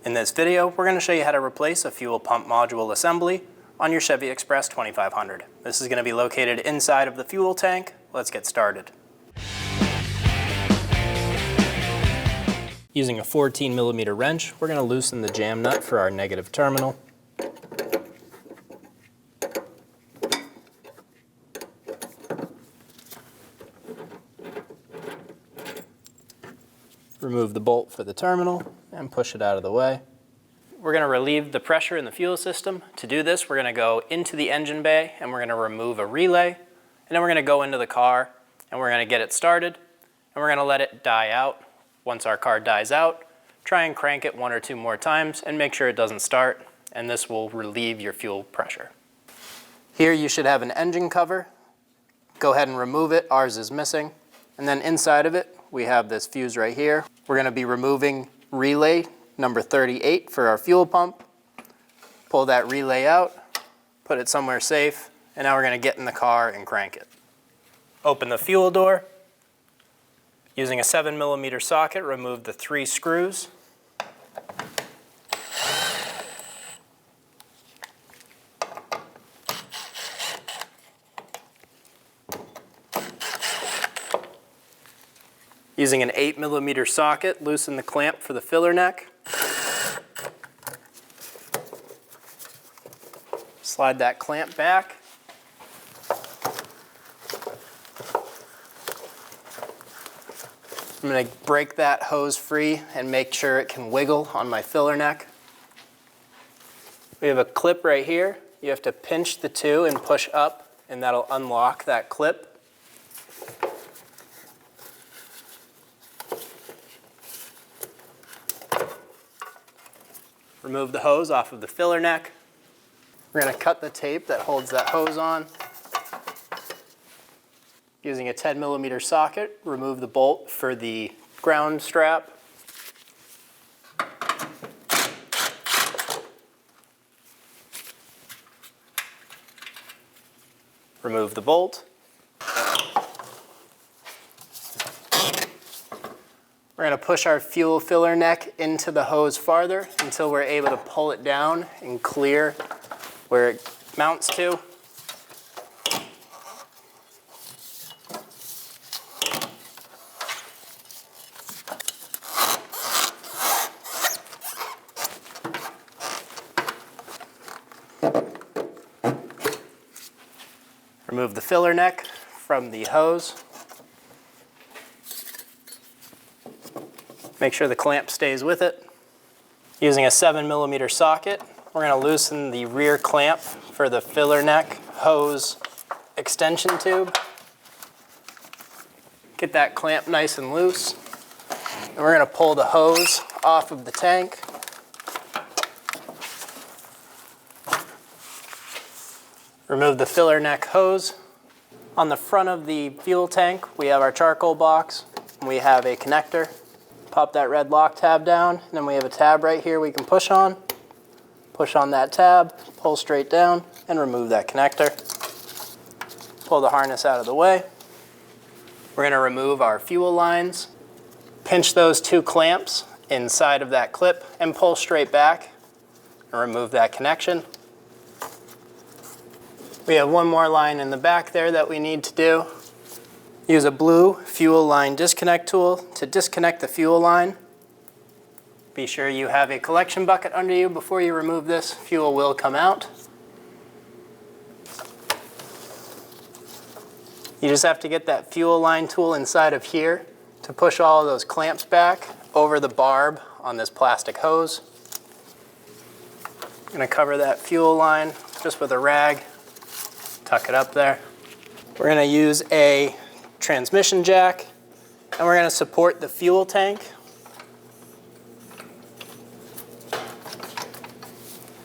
In this video, we're going to show you how to replace a fuel pump module assembly on your Chevy Express 2500. This is going to be located inside of the fuel tank. Let's get started. Using a 14mm wrench, we're going to loosen the jam nut for our negative terminal. Remove the bolt for the terminal and push it out of the way. We're going to relieve the pressure in the fuel system. To do this, we're going to go into the engine bay and we're going to remove a relay. And then we're going to go into the car and we're going to get it started. And we're going to let it die out. Once our car dies out, try and crank it 1 or 2 more times and make sure it doesn't start. And this will relieve your fuel pressure. Here you should have an engine cover. Go ahead and remove it. Ours is missing. And then inside of it, we have this fuse right here. We're going to be removing relay number 38 for our fuel pump. Pull that relay out, put it somewhere safe, and now we're going to get in the car and crank it. Open the fuel door. Using a 7mm socket, remove the 3 screws. Using an 8mm socket, loosen the clamp for the filler neck. Slide that clamp back. I'm going to break that hose free and make sure it can wiggle on my filler neck. We have a clip right here. You have to pinch the 2 and push up, and that'll unlock that clip. Remove the hose off of the filler neck. We're going to cut the tape that holds that hose on. Using a 10mm socket, remove the bolt for the ground strap. Remove the bolt. We're going to push our fuel filler neck into the hose farther until we're able to pull it down and clear where it mounts to. Remove the filler neck from the hose. Make sure the clamp stays with it. Using a 7mm socket, we're going to loosen the rear clamp for the filler neck hose extension tube. Get that clamp nice and loose. And we're going to pull the hose off of the tank. Remove the filler neck hose. On the front of the fuel tank, we have our charcoal box. And we have a connector. Pop that red lock tab down, and then we have a tab right here we can push on. Push on that tab, pull straight down, and remove that connector. Pull the harness out of the way. We're going to remove our fuel lines. Pinch those 2 clamps inside of that clip and pull straight back and remove that connection. We have 1 more line in the back there that we need to do. Use a blue fuel line disconnect tool to disconnect the fuel line. Be sure you have a collection bucket under you before you remove this. Fuel will come out. You just have to get that fuel line tool inside of here to push all of those clamps back over the barb on this plastic hose. I'm going to cover that fuel line just with a rag. Tuck it up there. We're going to use a transmission jack, and we're going to support the fuel tank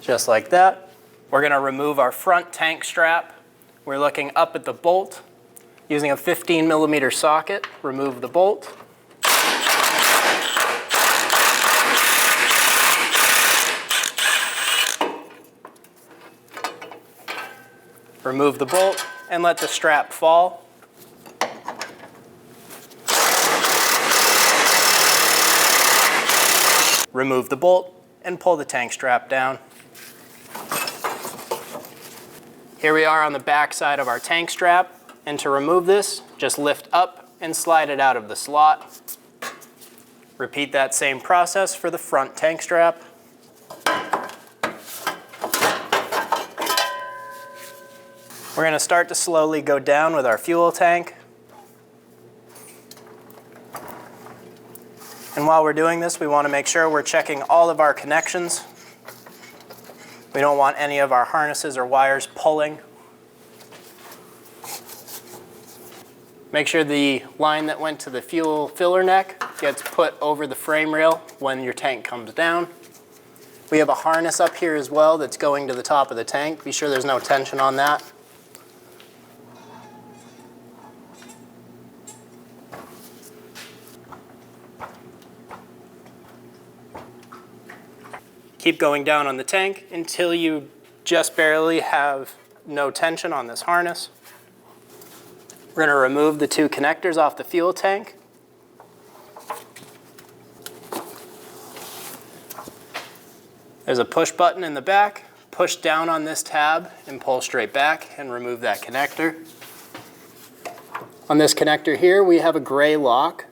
just like that. We're going to remove our front tank strap. We're looking up at the bolt. Using a 15mm socket, remove the bolt. Remove the bolt and let the strap fall. Remove the bolt and pull the tank strap down. Here we are on the back side of our tank strap, and to remove this, just lift up and slide it out of the slot. Repeat that same process for the front tank strap. We're going to start to slowly go down with our fuel tank. And while we're doing this, we want to make sure we're checking all of our connections. We don't want any of our harnesses or wires pulling. Make sure the line that went to the fuel filler neck gets put over the frame rail when your tank comes down. We have a harness up here as well that's going to the top of the tank. Be sure there's no tension on that. Keep going down on the tank until you just barely have no tension on this harness. We're going to remove the two connectors off the fuel tank. There's a push button in the back. Push down on this tab and pull straight back and remove that connector. On this connector here, we have a gray lock.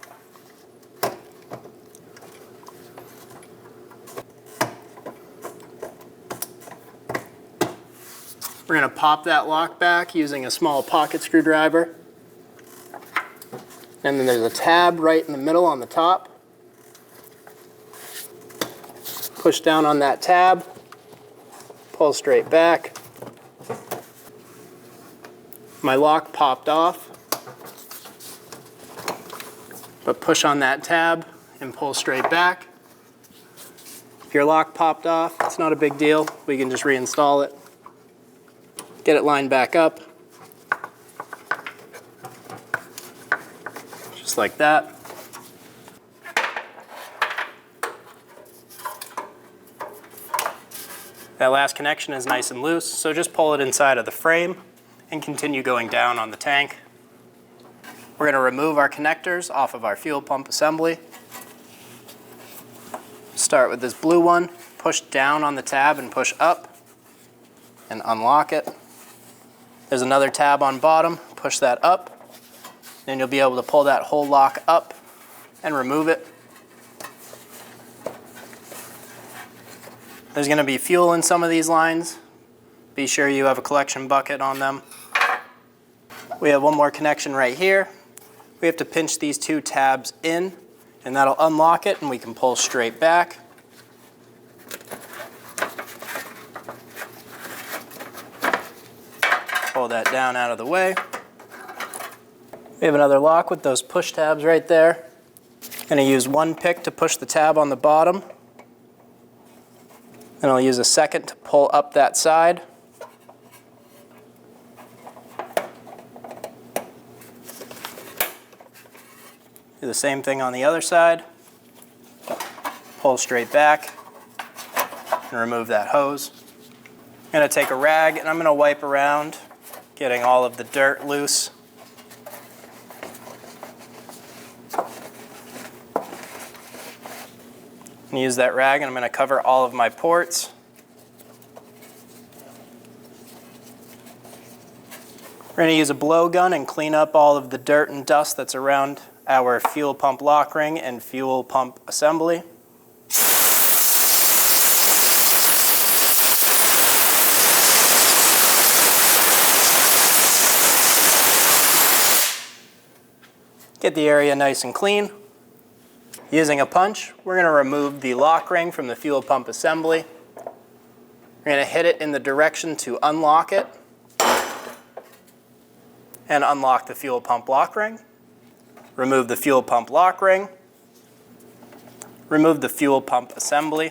We're going to pop that lock back using a small pocket screwdriver. And then there's a tab right in the middle on the top. Push down on that tab, pull straight back. My lock popped off, but push on that tab and pull straight back. If your lock popped off, it's not a big deal. We can just reinstall it. Get it lined back up, just like that. That last connection is nice and loose, so just pull it inside of the frame and continue going down on the tank. We're going to remove our connectors off of our fuel pump assembly. Start with this blue one, push down on the tab and push up and unlock it. There's another tab on bottom, push that up, and you'll be able to pull that whole lock up and remove it. There's going to be fuel in some of these lines. Be sure you have a collection bucket on them. We have one more connection right here. We have to pinch these two tabs in, and that'll unlock it, and we can pull straight back. Pull that down out of the way. We have another lock with those push tabs right there. I'm going to use one pick to push the tab on the bottom. And I'll use a second to pull up that side. Do the same thing on the other side. Pull straight back and remove that hose. I'm going to take a rag and I'm going to wipe around, getting all of the dirt loose. And use that rag and I'm going to cover all of my ports. We're going to use a blowgun and clean up all of the dirt and dust that's around our fuel pump lock ring and fuel pump assembly. Get the area nice and clean. Using a punch, we're going to remove the lock ring from the fuel pump assembly. We're going to hit it in the direction to unlock it and unlock the fuel pump lock ring. Remove the fuel pump lock ring. Remove the fuel pump assembly.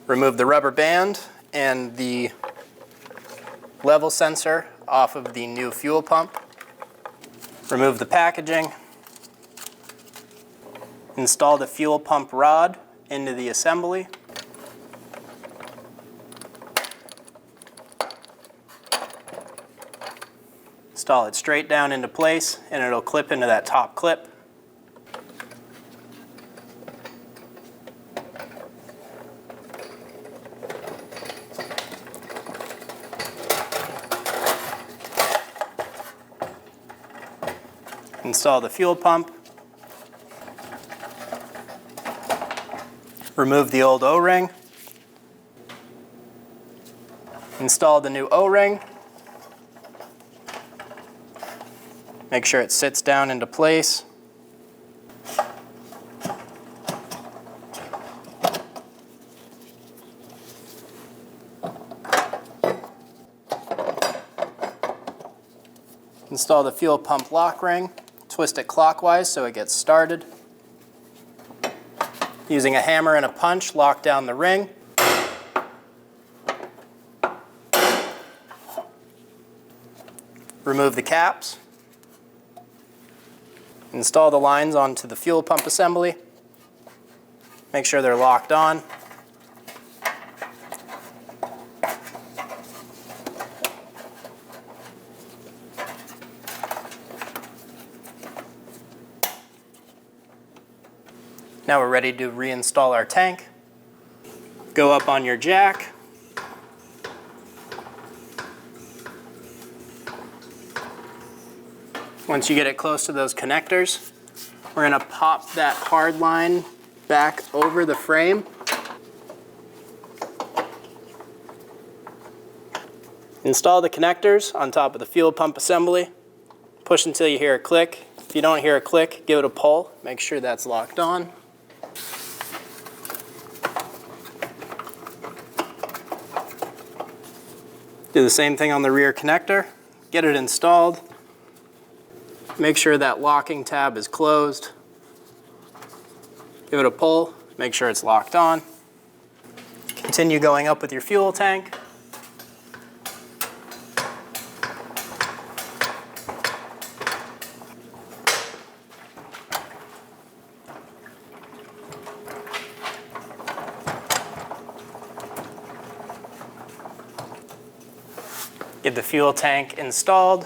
Remove the rubber band and the level sensor off of the new fuel pump. Remove the packaging. Install the fuel pump rod into the assembly. Install it straight down into place and it'll clip into that top clip. Install the fuel pump. Remove the old O-ring. Install the new O-ring. Make sure it sits down into place. Install the fuel pump lock ring. Twist it clockwise so it gets started. Using a hammer and a punch, lock down the ring. Remove the caps. Install the lines onto the fuel pump assembly. Make sure they're locked on. Now we're ready to reinstall our tank. Go up on your jack. Once you get it close to those connectors, we're going to pop that hard line back over the frame. Install the connectors on top of the fuel pump assembly. Push until you hear a click. If you don't hear a click, give it a pull. Make sure that's locked on. Do the same thing on the rear connector. Get it installed. Make sure that locking tab is closed. Give it a pull. Make sure it's locked on. Continue going up with your fuel tank. Get the fuel tank installed.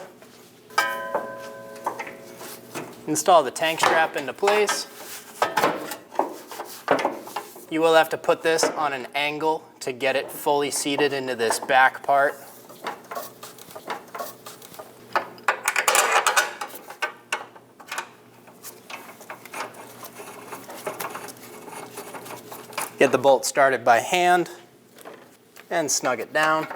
Install the tank strap into place. You will have to put this on an angle to get it fully seated into this back part. Get the bolt started by hand and snug it down.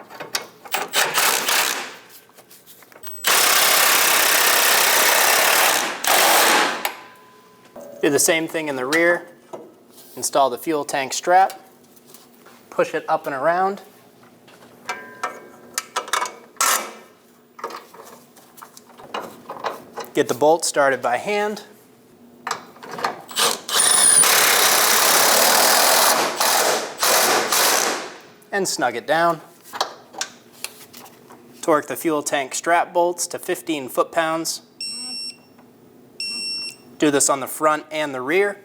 Do the same thing in the rear. Install the fuel tank strap. Push it up and around. Get the bolt started by hand. And snug it down. Torque the fuel tank strap bolts to 15 foot-pounds. Do this on the front and the rear.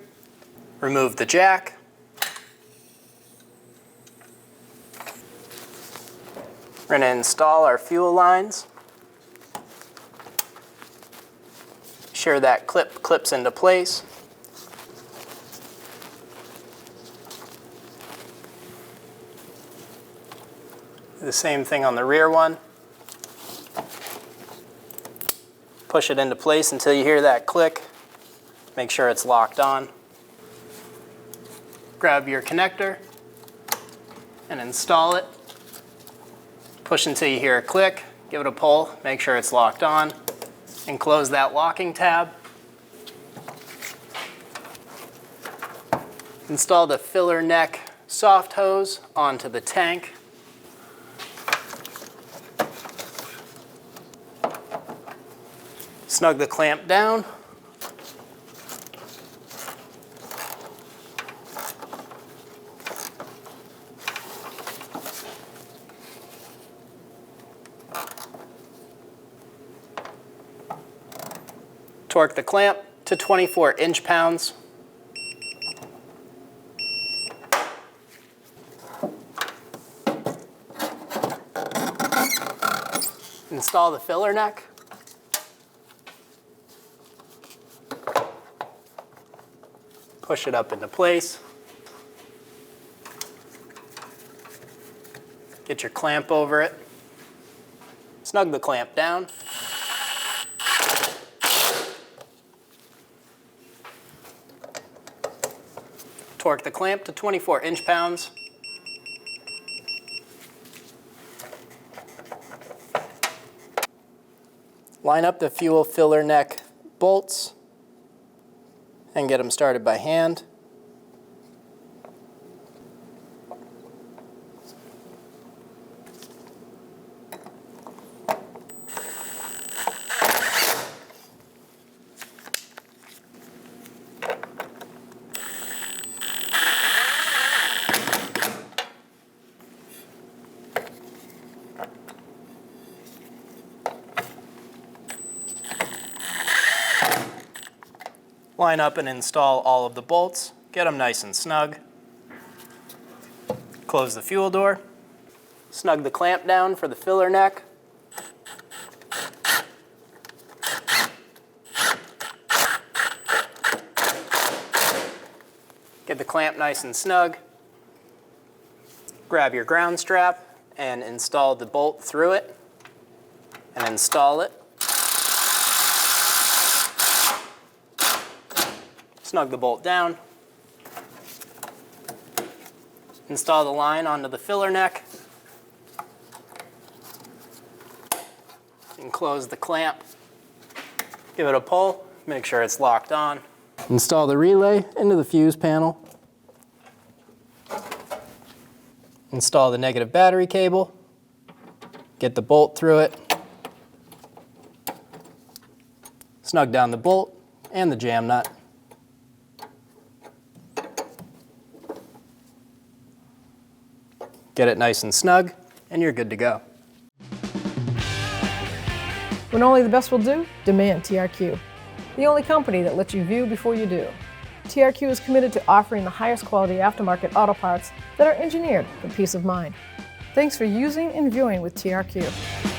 Remove the jack. We're going to install our fuel lines. Sure that clip clips into place. Do the same thing on the rear one. Push it into place until you hear that click. Make sure it's locked on. Grab your connector and install it. Push until you hear a click. Give it a pull. Make sure it's locked on. And close that locking tab. Install the filler neck soft hose onto the tank. Snug the clamp down. Torque the clamp to 24 inch-pounds. Install the filler neck. Push it up into place. Get your clamp over it. Snug the clamp down. Torque the clamp to 24 inch-pounds. Line up the fuel filler neck bolts and get them started by hand. Line up and install all of the bolts. Get them nice and snug. Close the fuel door. Snug the clamp down for the filler neck. Get the clamp nice and snug. Grab your ground strap and install the bolt through it and install it. Snug the bolt down. Install the line onto the filler neck. And close the clamp. Give it a pull, make sure it's locked on. Install the relay into the fuse panel. Install the negative battery cable. Get the bolt through it. Snug down the bolt and the jam nut. Get it nice and snug, and you're good to go. When only the best will do, demand TRQ. The only company that lets you view before you do. TRQ is committed to offering the highest quality aftermarket auto parts that are engineered for peace of mind. Thanks for using and viewing with TRQ.